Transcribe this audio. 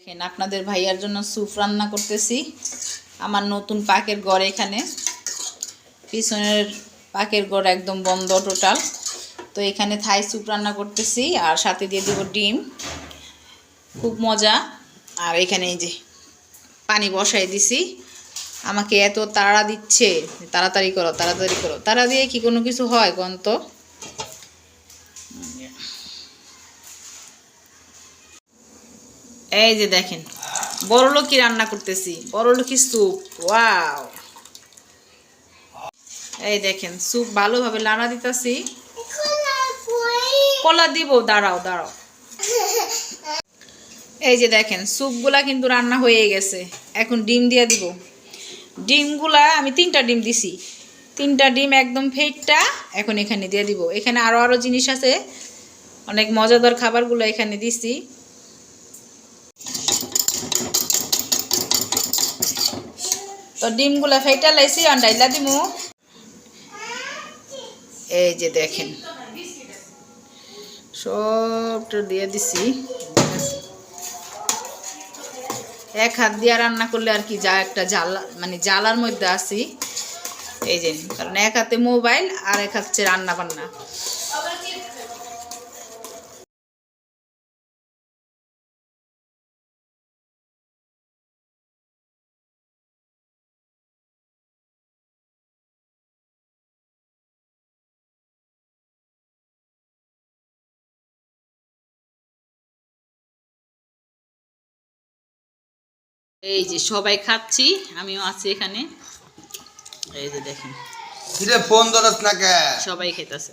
দেখেন আপনাদের ভাইয়ার জন্য স্যুপ রান্না করতেছি। আমার নতুন পাকের ঘর, এখানে পিছনের পাকের ঘর একদম বন্ধ টোটাল। তো এখানে থাই স্যুপ রান্না করতেছি আর সাথে দিয়ে দেবো ডিম, খুব মজা। আর এখানে এই যে পানি বসাই দিছি। আমাকে এত তাড়া দিচ্ছে, তাড়াতাড়ি করো তাড়াতাড়ি করো। তাড়া দিয়ে কি কোনো কিছু হয় গন্ত? এই যে দেখেন বড়লোকি রান্না করতেছি, বড়লোকি স্যুপ। ওয়াও, এই দেখেন স্যুপ ভালোভাবে লাড়া দিতেছি। কলা দিব, দাঁড়াও দাঁড়াও। এই যে দেখেন স্যুপগুলা কিন্তু রান্না হয়ে গেছে। এখন ডিম দিয়ে দিব। ডিমগুলা আমি 3টা ডিম দিছি, 3টা ডিম একদম ফেটটা এখন এখানে দিয়ে দিব। এখানে আরও জিনিস আছে, অনেক মজাদার খাবারগুলো এখানে দিছি। তো ডিমগুলা ফেটা লাইছি, আন্ডাইলা দিমু। এই যে দেখেন সবটা দিয়ে দিছি। এক হাত দিয়ে রান্না করলে আর কি, যা একটা জ্বালা, মানে জ্বালার মধ্যে আছি। এই যে কারণ এক হাতে মোবাইল আর এক হাতে রান্না বান্না। এই যে সবাই খাচ্ছি, আমিও আছি এখানে। এই যে দেখেন ফোন ধরস না কে, সবাই খেতেছে।